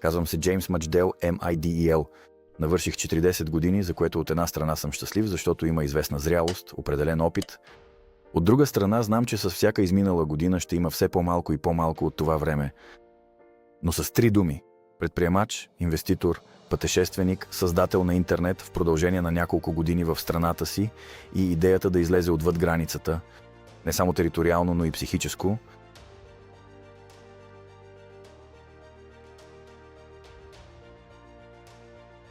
Казвам се Джеймс Мачдел, MIDEL. Навърших 40 години, за което от една страна съм щастлив, защото има известна зрялост, определен опит. От друга страна знам, че с всяка изминала година ще има все по-малко и по-малко от това време. Но с три думи – предприемач, инвеститор, пътешественик, създател на интернет в продължение на няколко години в страната си и идеята да излезе отвъд границата, не само териториално, но и психическо.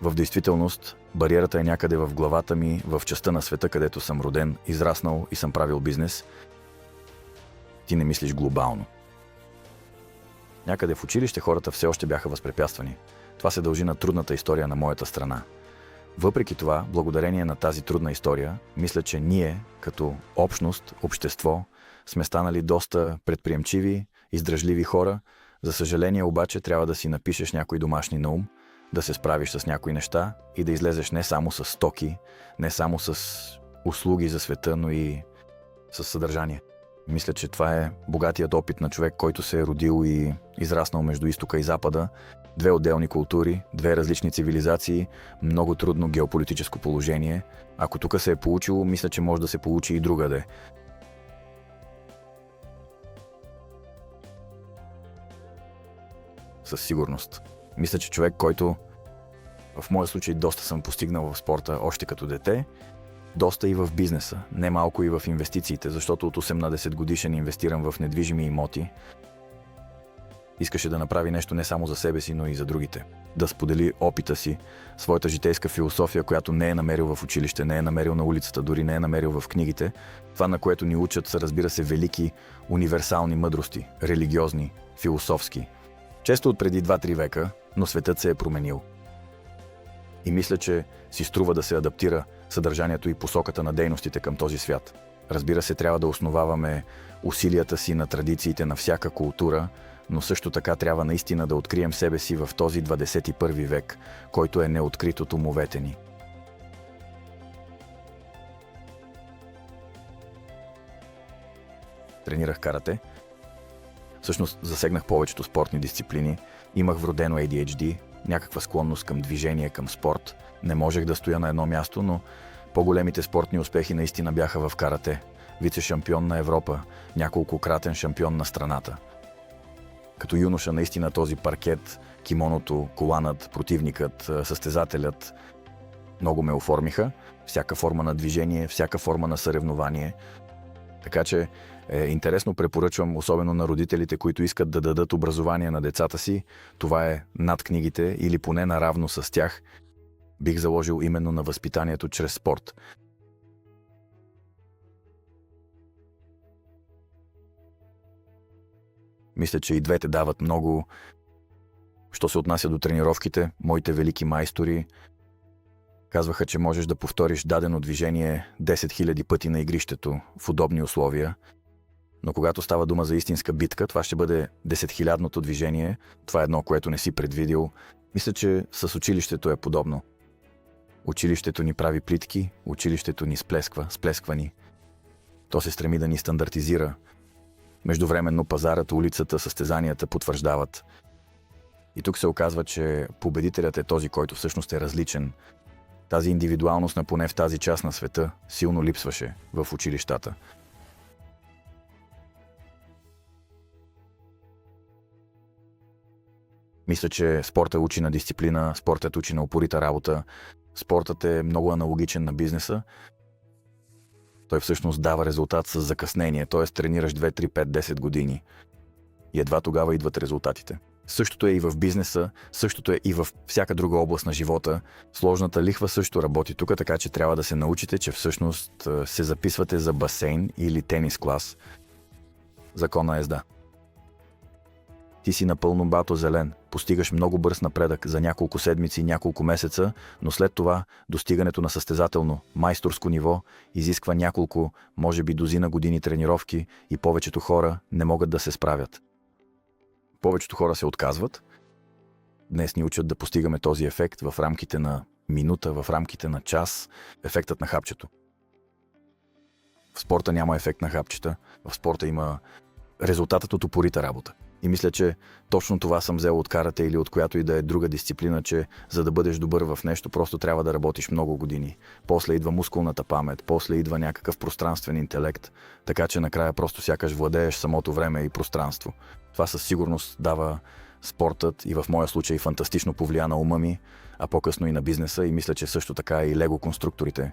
В действителност, бариерата е някъде в главата ми, в частта на света, където съм роден, израснал и съм правил бизнес. Ти не мислиш глобално. Някъде в училище хората все още бяха възпрепятствани. Това се дължи на трудната история на моята страна. Въпреки това, благодарение на тази трудна история, мисля, че ние, като общност, общество, сме станали доста предприемчиви, издръжливи хора. За съжаление обаче трябва да си напишеш някои домашни на ум, да се справиш с някои неща и да излезеш не само с стоки, не само с услуги за света, но и с съдържание. Мисля, че това е богатият опит на човек, който се е родил и израснал между изтока и запада. Две отделни култури, две различни цивилизации, много трудно геополитическо положение. Ако тук се е получило, мисля, че може да се получи и другаде. Със сигурност. Мисля, че човек, който в моя случай доста съм постигнал в спорта още като дете, доста и в бизнеса, не малко и в инвестициите, защото от 18 годишен инвестирам в недвижими имоти. Искаше да направи нещо не само за себе си, но и за другите. Да сподели опита си, своята житейска философия, която не е намерил в училище, не е намерил на улицата, дори не е намерил в книгите. Това, на което ни учат, са, разбира се, велики универсални мъдрости, религиозни, философски. Често от преди 2-3 века, но светът се е променил. И мисля, че си струва да се адаптира съдържанието и посоката на дейностите към този свят. Разбира се, трябва да основаваме усилията си на традициите на всяка култура, но също така трябва наистина да открием себе си в този 21 век, който е неоткрит от умовете ни. Тренирах карате. Всъщност засегнах повечето спортни дисциплини. Имах вродено ADHD, някаква склонност към движение, към спорт. Не можех да стоя на едно място, но по-големите спортни успехи наистина бяха в карате. Вице-шампион на Европа, няколкократен шампион на страната. Като юноша наистина този паркет, кимоното, коланът, противникът, състезателят много ме оформиха. Всяка форма на движение, всяка форма на съревнование. Така че интересно препоръчвам, особено на родителите, които искат да дадат образование на децата си. Това е над книгите или поне наравно с тях. Бих заложил именно на възпитанието чрез спорт. Мисля, че и двете дават много. Що се отнася до тренировките, моите велики майстори казваха, че можеш да повториш дадено движение 10 000 пъти на игрището в удобни условия. Но когато става дума за истинска битка, това ще бъде 10 000-ното движение. Това е едно, което не си предвидил. Мисля, че с училището е подобно. Училището ни прави плитки, училището ни сплесква ни. То се стреми да ни стандартизира. Междувременно пазарът, улицата, състезанията потвърждават. И тук се оказва, че победителят е този, който всъщност е различен. Тази индивидуалност, на поне в тази част на света, силно липсваше в училищата. Мисля, че спортът учи на дисциплина, спортът учи на упорита работа, спортът е много аналогичен на бизнеса. Той всъщност дава резултат с закъснение, т.е. тренираш 2, 3, 5, 10 години и едва тогава идват резултатите. Същото е и в бизнеса, същото е и в всяка друга област на живота. Сложната лихва също работи тук, така че трябва да се научите, че всъщност се записвате за басейн или тенис клас. Закона езда. Ти си напълно бато зелен, постигаш много бърз напредък за няколко седмици, няколко месеца, но след това достигането на състезателно, майсторско ниво изисква няколко, може би дозина години тренировки и повечето хора не могат да се справят. Повечето хора се отказват. Днес ни учат да постигаме този ефект в рамките на минута, в рамките на час, ефектът на хапчето. В спорта няма ефект на хапчета, в спорта има резултатът от упорита работа. И мисля, че точно това съм взел от карате или от която и да е друга дисциплина, че за да бъдеш добър в нещо, просто трябва да работиш много години. После идва мускулната памет, после идва някакъв пространствен интелект, така че накрая просто сякаш владееш самото време и пространство. Това със сигурност дава спортът и в моя случай фантастично повлия на ума ми, а по-късно и на бизнеса, и мисля, че също така и лего конструкторите.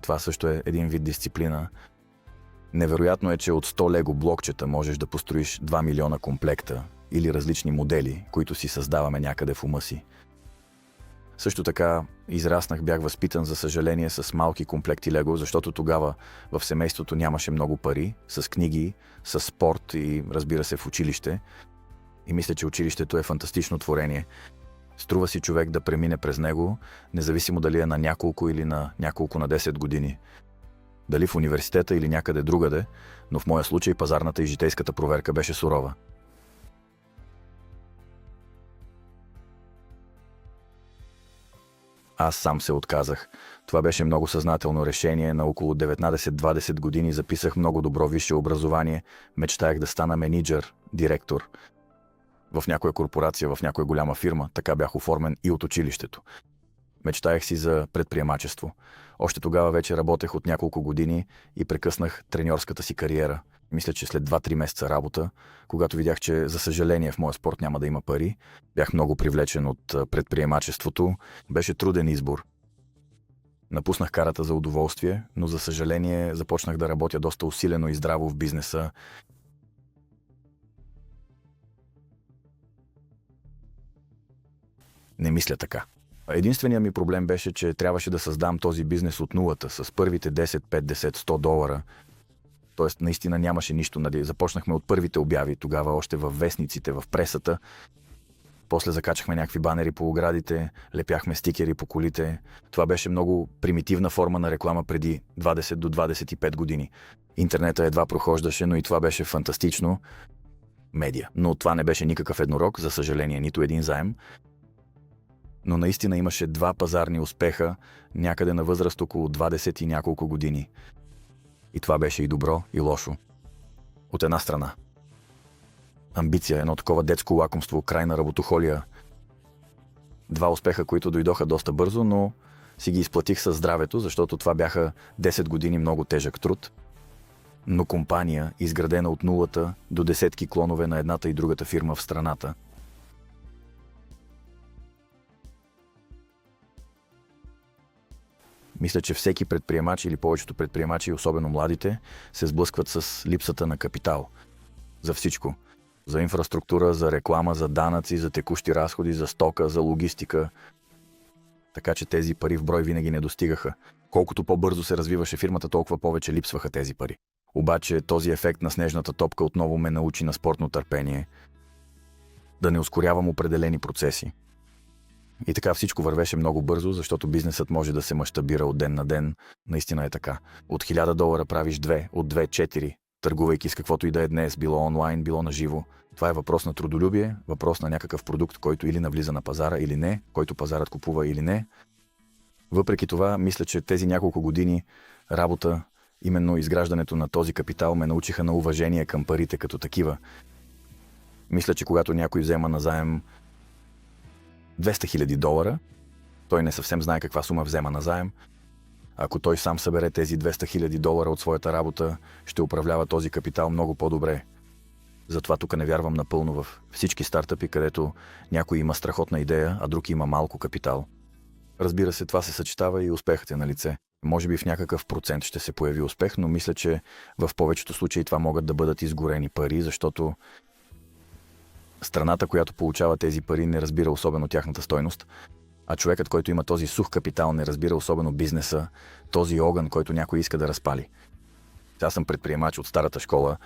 Това също е един вид дисциплина. Невероятно е, че от 100 лего блокчета можеш да построиш 2 милиона комплекта или различни модели, които си създаваме някъде в ума си. Също така израснах, бях възпитан, за съжаление, с малки комплекти лего, защото тогава в семейството нямаше много пари, с книги, с спорт и, разбира се, в училище. И мисля, че училището е фантастично творение. Струва си човек да премине през него, независимо дали е на няколко или на няколко на 10 години. Дали в университета или някъде другаде, но в моя случай пазарната и житейската проверка беше сурова. Аз сам се отказах. Това беше много съзнателно решение. На около 19-20 години записах много добро висше образование. Мечтаях да стана мениджър, директор в някоя корпорация, в някоя голяма фирма. Така бях оформен и от училището. Мечтаях си за предприемачество. Още тогава вече работех от няколко години и прекъснах треньорската си кариера. Мисля, че след 2-3 месеца работа, когато видях, че за съжаление в моя спорт няма да има пари, бях много привлечен от предприемачеството. Беше труден избор. Напуснах карата за удоволствие, но за съжаление започнах да работя доста усилено и здраво в бизнеса. Не мисля така. Единственият ми проблем беше, че трябваше да създам този бизнес от нулата, с първите 10, 50, 100 долара. Тоест, наистина нямаше нищо. Започнахме от първите обяви, тогава още във вестниците, в пресата. После закачахме някакви банери по оградите, лепяхме стикери по колите. Това беше много примитивна форма на реклама преди 20 до 25 години. Интернета едва прохождаше, но и това беше фантастично. Медия. Но това не беше никакъв еднорог, за съжаление, нито един заем. Но наистина имаше 2 пазарни успеха, някъде на възраст около 20 и няколко години. И това беше и добро, и лошо. От една страна. Амбиция, едно такова детско лакомство, крайна работохолия. 2 успеха, които дойдоха доста бързо, но си ги изплатих със здравето, защото това бяха 10 години много тежък труд. Но компания, изградена от нулата до десетки клонове на едната и другата фирма в страната. Мисля, че всеки предприемач или повечето предприемачи, особено младите, се сблъскват с липсата на капитал. За всичко. За инфраструктура, за реклама, за данъци, за текущи разходи, за стока, за логистика. Така че тези пари в брой винаги не достигаха. Колкото по-бързо се развиваше фирмата, толкова повече липсваха тези пари. Обаче този ефект на снежната топка отново ме научи на спортно търпение. Да не ускорявам определени процеси. И така всичко вървеше много бързо, защото бизнесът може да се мащабира от ден на ден. Наистина е така. От $1000 правиш 2, от 2 4, търгувайки с каквото и да е днес, било онлайн, било на живо. Това е въпрос на трудолюбие, въпрос на някакъв продукт, който или навлиза на пазара или не, който пазарът купува или не. Въпреки това, мисля, че тези няколко години работа, именно изграждането на този капитал, ме научиха на уважение към парите като такива. Мисля, че когато някой взема назаем $200,000, той не съвсем знае каква сума взема назаем. Ако той сам събере тези $200,000 от своята работа, ще управлява този капитал много по-добре. Затова тук не вярвам напълно в всички стартъпи, където някой има страхотна идея, а друг има малко капитал. Разбира се, това се съчетава и успехът е на лице. Може би в някакъв процент ще се появи успех, но мисля, че в повечето случаи това могат да бъдат изгорени пари, защото страната, която получава тези пари, не разбира особено тяхната стойност, а човекът, който има този сух капитал, не разбира особено бизнеса, този огън, който някой иска да разпали. Аз съм предприемач от старата школа,